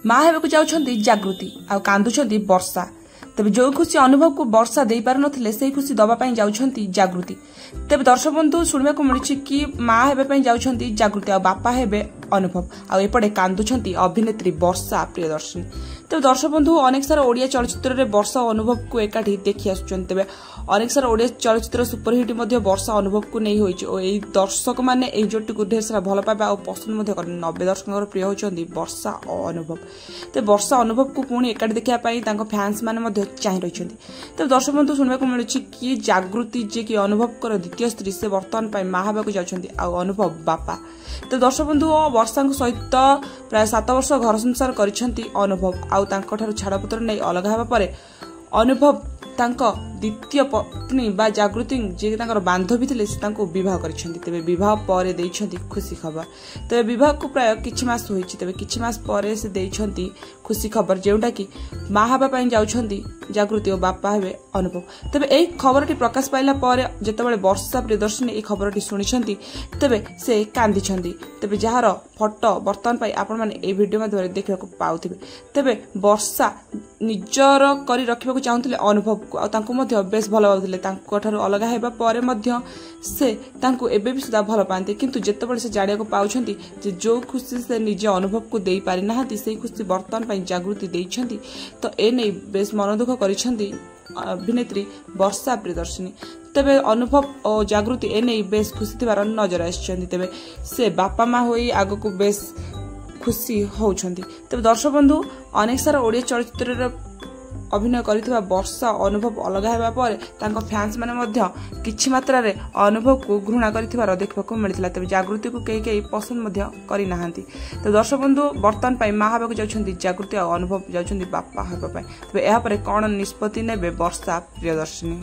माँ हेबाकु जाउछन्ती जागृति आ कांदुछन्ती वर्षा। तेबे जो खुशी अनुभव को वर्षा दे पार नथिले से खुशी दबा पई जाउछन्ती जागृति। तेबे दर्शक बंधु सुनिबा को मिलिछि कि माँ हेबे पई जाउछन्ती जागृति आ बापा हेबे अनुभव आ एपटे कांदुछन्ती अभिनेत्री वर्षा प्रियदर्शनी। तेबे दर्शक बंधु अनेक सारा ओडिया चलचित्र रे वर्षा अनुभव को एकाठी देखि आसुछन्ती। तेबे अनेक सारा ओडिया चलचित्र सुपरहिट मध्ये वर्षा अनुभव को नै होइछि ओ एई दर्शक माने एई जोटी को ढेर सारा भल पाबा आ पसंद मध्ये करन 90 दर्शकଙ୍କର प्रिय होचन्ती वर्षा और अनुभव। ते वर्षा अनुभव को पुणी एकाठी देखिया पई तांको फैंस माने मध्ये चाहि रहिछन्ती। ते दर्शक बंधु सुनिबा को मिलुछि कि जागृति जे कि अनुभव कर द्वितीय स्त्री से वर्तमान पई माँ हेबाकु जाउछन्ती आ अनुभव बापा। तो दर्शक बंधु वर्षा सहित प्राय 7 वर्ष घर संसार करिछन्ती अनुभव आ तांको ठारु छाड़पत्र नै अलग हेबा परे अनुभव तांको द्वितीय पत्नी बा जागृति जे तांकर बांधवी थिले से तांको विवाह करिछन्ती। तबे विवाह परे दैछन्ती खुशी खबर। तबे विवाह को प्राय किछि मास होइछि। तबे किछि मास परे से दैछन्ती खुशी खबर जेउटा कि माँ हेबा पई जाउछन्ती जागृति और बापा हेबे अनुभव। तबे एई खबरटी प्रकाश पाइला परे जेतेबेले वर्षा प्रियदर्शनी एई खबरटी सुनिछन्ती तबे से कांदिछन्ती। तबे जहार फोटो वर्तमान पई आपण माने एई वीडियो माध्यम देखिबा को पाउथिबे। तबे वर्षा निजर करी रखिबा चाहूले अनुभव को आ तांको मध्ये बेस भल भावुले तांको ठारु अलग हेबा परे मध्ये से तांको एबे भी सुधा भल पाते किंतु जेतेबेले से जाड़िया को पाउछन्ती जे जो खुशी से निजे अनुभव को देई पारि नाहंती से खुशी वर्तमान पई जागृति देइछन्ती। तो ए नै बेस मन दुख करिछन्ती अभिनेत्री वर्षा प्रियदर्शनी। तबे अनुभव और जागृति ए नै बेस खुशी थिबार नजर आछन्ती। तबे से बापा माँ होई आगो को बेस खुशी होउछन्ती। तबे दर्शक बंधु अनेक सारा ओडिया चलचित्र अभिनय करिथिबा वर्षा अनुभव अलग हेबा परे तांको फैंस माने मध्य किछि मात्रा रे अनुभव को घृणा करिथिबार देखबा को मिलितला। तबे जागृति को केई पसंद मध्य करि नाहंती। तो दर्शक बंधु वर्तमान पई माँ हेबाकु जाउछन्ती जागृति आ अनुभव जाउछन्ती बापा हेबा पई। तबे एहा परे कोन निष्पत्ति नेबे वर्षा प्रियदर्शनी।